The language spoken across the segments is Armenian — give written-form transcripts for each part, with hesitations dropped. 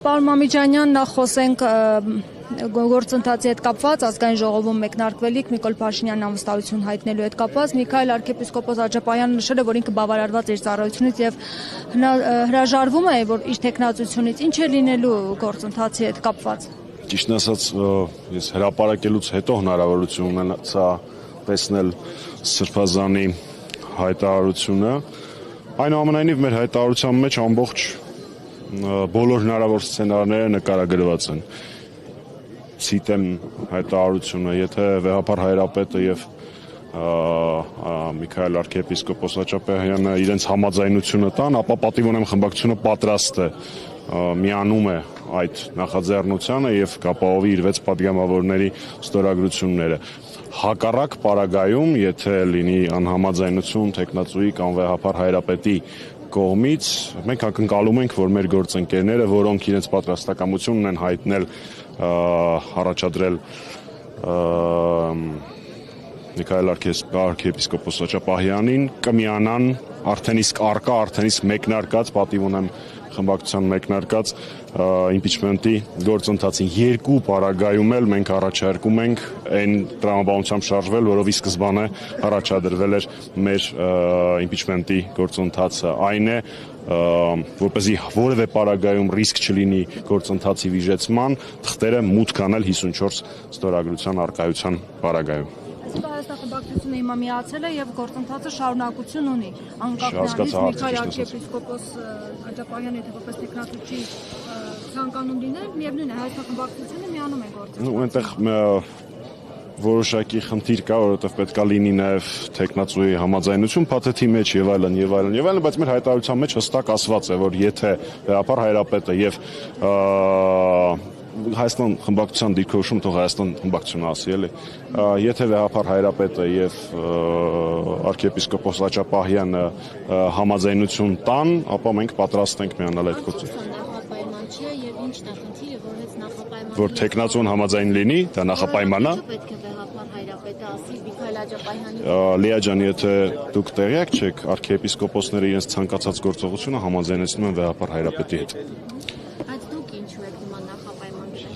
Պարոն Մամիջանյան, նախ խոսենք գործընթացի հետ կապված, ազգային ժողովում մեկնարկվելիք Նիկոլ Փաշինյանն անվստահություն հայտնելու հետ կապված, Միքայել arczepiskopos Աջապայանը նշել է, որ ինքը բավարարված է իր ծառայությունից եւ հրաժարվում է, որ իր տեխնացությունից ինչ է լինելու գործընթացի հետ կապված։ Ճիշտն ասած, ես հրապարակելուց հետո հնարավորություն ունեցա տեսնել Սրբազանի հայտարարությունը, այնուամենայնիվ մեր հայտարարության մեջ ամբողջ բոլոր հնարավոր սցենարները նկարագրված են։ Ցիտեմ հայտարարությունը, եթե վեհապար հայրապետը եւ Միքայել arczepiskopos Աջապայանը իրենց համաձայնությունը տան, ապա պատիվ ունեմ խմբակցությունը պատրաստ է միանում է այդ նախաձեռնությանը եւ կապահովի իր 6 պատգամավորների ստորագրությունները։ Հակառակ պարագայում, եթե լինի անհամաձայնություն տեխնացուի կամ վեհապար հայրապետի կողմից, մենք ակնկալում ենք, որ մեր գործընկերները, որոնք իրենց պատրաստակամությունն են հայտնել առաջադրել Միքայել arczepiskopos Աջապահյանին, կմիանան արդեն իսկ արկա, արդեն իսկ մեկնարկած, պատիվ ունեմ խմբակցության մեկնարկած իմպիչմենտի գործընթացին երկու պարագայում էլ մենք առաջարկում ենք այն տրամաբանությամբ շարժվել, որով ի սկզբանե առաջադրվել էր մեր իմպիչմենտի գործընթացը։ Այն է, որպեսզի որևէ պարագայում ռիսկ չլինի գործընթացի վիժեցման, թղթերը մուտք անել 54 ստորագրության արկայության պարագայում։ Հայաստան խմբակցությունը հիմա միացել է եւ գործընթացը շարունակություն ունի։ Անկախ նրանից Միքայել arczepiskopos Աջապայանը եթե որպես տեխնացու ցանկանում լինել, միևնույն է Հայաստան խմբակցությունը միանում է գործընթացը։ Ու այնտեղ որոշակի խնդիր կա, որովհետև պետք է լինի նաև տեխնացուի համաձայնություն փաթեթի մեջ եւ այլն, բայց մեր հայտարարության մեջ հստակ ասված է, որ եթե վեհապար հայրապետը եւ Հայաստան խմբակցության դիրքորոշում թող Հայաստան խմբակցությունը ասի էլի, եթե վեհապար հայրապետը եւ arczepiskopos Աջապահյանը համաձայնություն տան, ապա մենք պատրաստ ենք միանալ այդ գործին։ Որ տեխնացուն համաձայն լինի, դա նախապայման է։ Լիա ջան, եթե դուք տեղյակ չեք, arczepiskoposները իրենց ցանկացած գործողությունը համաձայնեցնում են վեհապար հայրապետի հետ։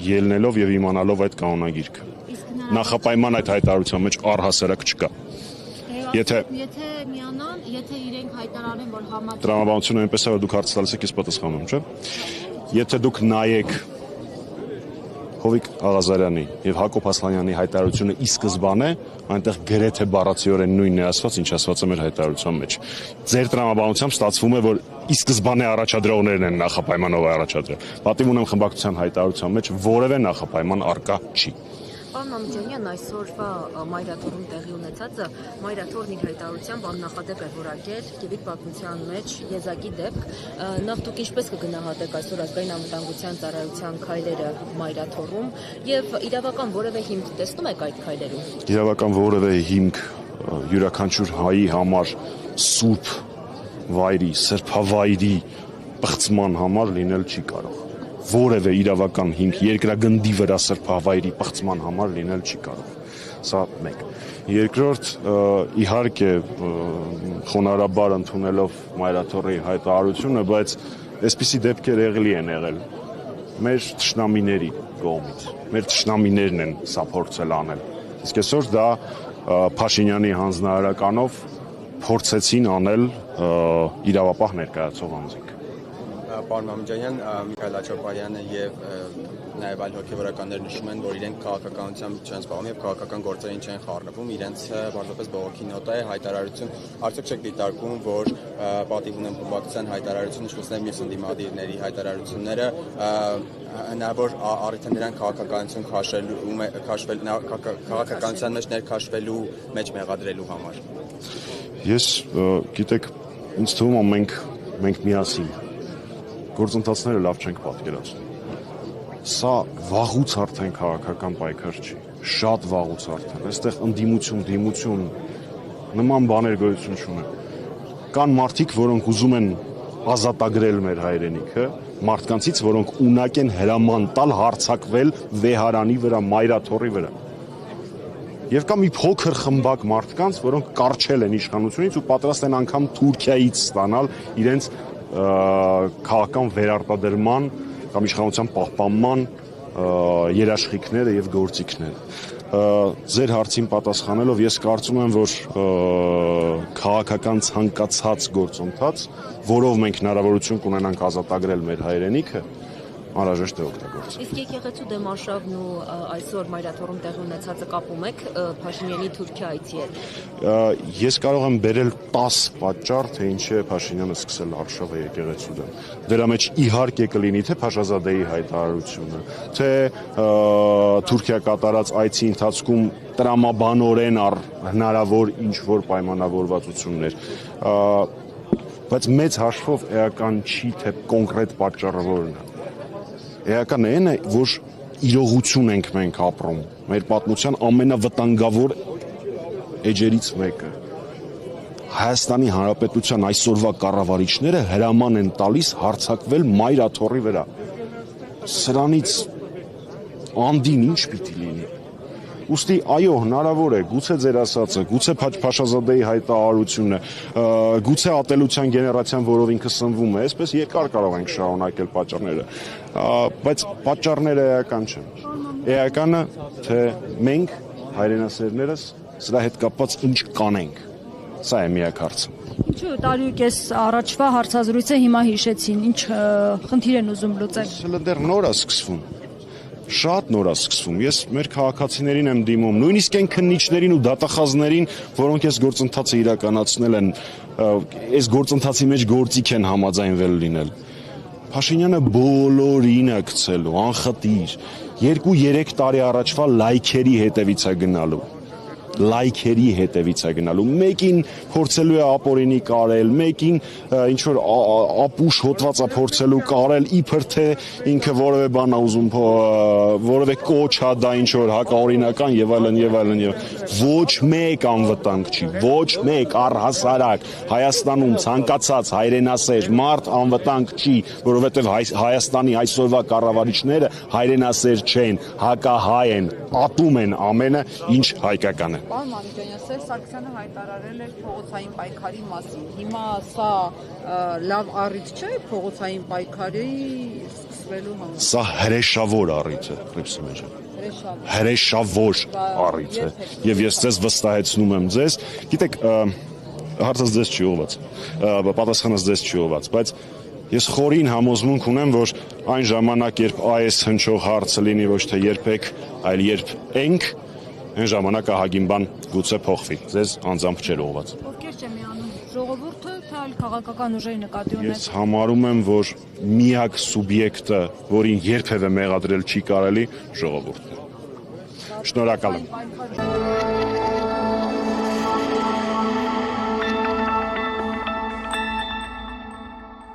Ելնելով եւ իմանալով այդ կանոնագիրքը։ Նախապայման այդ հայտարարության մեջ առհասարակ չկա։ Եթե միանան, եթե իրենք հայտարարեն, որ համաձայն տրամաբանությունը այնպես է, որ դուք հարց տալիս եք, ես պատասխանում եմ, չէ՞։ Եթե դուք նայեք Հովիկ Աղազարյանի եւ Հակոբ Ասլանյանի հայտարարությունը ի սկզբանե, այնտեղ գրեթե բառացիորեն նույնն է ասված, ինչ ասված է մեր հայտարարության մեջ։ Ձեր տրամաբանությամբ ստացվում է, որ ի սկզբանե առաջադրողներն են նախապայմանով առաջադրել։ Պատիվ ունեմ խմբակցության հայտարարության մեջ որևէ նախապայման առկա չի։ Պարոն Մամիջանյան, այսօրվա մայրաթորում տեղի ունեցածը մայրաթորն իր հայտարարությամբ աննախադեպ է որակել եւ իր պատմության մեջ եզակի դեպք։ Նախ դուք ինչպես կգնահատեք այսօր ազգային անվտանգության ծառայության քայլերը մայրաթորում եւ իրավական որևէ հիմք տեսնում եք այդ քայլերում։ Իրավական որևէ հիմք յուրաքանչյուր հայի համար սուրբ վայրի, սրբավայրի պղծման համար լինել չի կարող։ Որևէ իրավական հիմք երկրագնդի վրա սրբավայրի պղծման համար լինել չի կարող։ Սա մեկ։ Երկրորդ, իհարկե խոնարհաբար ընդունելով մայրաթորի հայտարարությունը, բայց այսպիսի դեպքեր եղելի են եղել մեր թշնամիների կողմից։ Մեր թշնամիներն են սա փորձել անել։ Իսկ այսօր դա Փաշինյանի հանձնարարականով փորձեցին անել իրավապահ ներկայացող անձինք։ Պարոն Մամիջանյան, Միքայել Աջապահյանը եւ նաեւ այլ հոգեվորականներ նշում են, որ իրենք քաղաքականությամբ չեն զբաղվում եւ քաղաքական գործերին չեն խառնվում, իրենց բարձրապես բողոքի նոտա է հայտարարություն։ Արդյոք չեք դիտարկում, որ պատիվ ունեմ խմբակցության հայտարարությունը, ինչպես նաեւ մյուս ընդդիմադիրների հայտարարությունները հնարավոր առիթ են նրանք քաղաքականություն քաղաքականության մեջ ներքաշվելու մեջ մեղադրելու համար։ Ես գիտեք, ինձ թվում է մենք միասին գործընթացները լավ չենք պատկերացնում։ Սա վաղուց արդեն քաղաքական պայքար չի, շատ վաղուց արդեն։ Այստեղ ընդդիմություն, դիմություն նման բաներ գոյություն չունեն։ Կան մարդիկ, որոնք ուզում են ազատագրել մեր հայրենիքը, մարդկանցից, որոնք ունակ են հրաման տալ հարձակվել վեհարանի վրա, մայրաթորի վրա։ Եվ կա մի փոքր խմբակ մարդկանց, որոնք կարճել են իշխանությունից ու պատրաստ են անգամ Թուրքիայից ստանալ իրենց քաղաքական վերարտադրման կամ իշխանության պահպանման երաշխիքները եւ գործիքները։ Ձեր հարցին պատասխանելով ես կարծում եմ, որ քաղաքական ցանկացած գործընթաց, որով մենք հնարավորություն կունենանք ազատագրել մեր հայրենիքը, անհրաժեշտ է օգտագործել։ Իսկ եկեղեցու դեմ արշավն ու այսօր Մայրաթորում տեղի ունեցածը կապում եք Փաշինյանի Թուրքիա այցի հետ։ Ես կարող եմ բերել 10 պատճառ, թե ինչի է Փաշինյանը սկսել արշավը եկեղեցու դեմ։ Դրա մեջ իհարկե կլինի թե Փաշազադեի հայտարարությունը, թե Թուրքիա կատարած այցի ընթացքում տրամաբանորեն հնարավոր ինչ-որ պայմանավորվածություններ, բայց մեծ հաշվով էական չի, թե կոնկրետ պատճառը որն է։ Էականը այն է, որ իրողություն ենք մենք ապրում, մեր պատմության ամենավտանգավոր էջերից մեկը։ Հայաստանի Հանրապետության այսօրվա կառավարիչները հրաման են տալիս հարձակվել Մայրաթորի վրա։ Սրանից անդին ինչ պիտի լինի։ Ուստի այո, հնարավոր է, գուցե ձեր ասածը, գուցե Փաշազադեի հայտարարությունը, գուցե ատելության գեներացիան, որով ինքը սնվում է, այսպես երկար կարող ենք շարունակել պատճառները, բայց պատճառները էական չեն։ Էականը, թե մենք հայրենասերներս սրա հետ կապված ինչ կանենք։ Սա է միակ հարցը։ Ինչու տարի ու կես առաջվա հարցազրույցը հիմա հիշեցին, ինչ խնդիր են ուզում լուծել։ Սա դեռ նոր է սկսվում։ Շատ նոր է սկսվում։ Ես մեր քաղաքացիներին եմ դիմում, նույնիսկ այն քննիչներին ու դատախազներին, որոնք այս գործընթացը իրականացնել են, այս գործընթացի մեջ գործիք են համաձայնվել լինել։ Փաշինյանը բոլորին է գցելու, անխտիր, 2-3 տարի առաջվա լայքերի հետևից է գնալու։ Լայքերի հետևից է գնալու, մեկին փորձելու է ապօրինի կարել, մեկին ինչ որ ապուշ հոտվածա փորձելու կարել, իբր թե ինքը որևէ բան է ուզում, որևէ կոչ է դա ինչ որ հակաօրինական եւ այլն եւ այլն եւ ոչ մեկ անվտանգ չի, ոչ մեկ առհասարակ Հայաստանում ցանկացած հայրենասեր մարդ անվտանգ չի, որովհետեւ Հայաստանի այսօրվա կառավարիչները հայրենասեր չեն, հակահայ են, ատում են ամենը, ինչ հայկական է։ Պարոն Մանուկյանյան, Սերժ Սարգսյանը հայտարարել էր փողոցային պայքարի մասին։ Հիմա սա լավ առիթ չէ փողոցային պայքարի սկսվելու համար։ Սա հրեշավոր առիթ է, Ռիփսիմե ջան։ Հրեշավոր առիթ է։ Եվ ես ձեզ վստահեցնում եմ ձեզ, գիտեք, հարցս ձեզ չի ուղղված, պատասխանս ձեզ չի ուղղված, բայց ես խորին համոզմունք ունեմ, որ այն ժամանակ, երբ այս հնչող հարցը լինի ոչ թե երբեք, այլ երբ ենք, այն ժամանակ ահագին բան գուցե փոխվի։ Ձեզ անձամբ չէր ուղղված։ Ովքեր չէ միանում, ժողովուրդը, թե այլ քաղաքական ուժերի նկատի ունեք։ Ես համարում եմ, որ միակ սուբյեկտը, որին երբևէ մեղադրել չի կարելի, ժողովուրդն է։ Շնորհակալ եմ։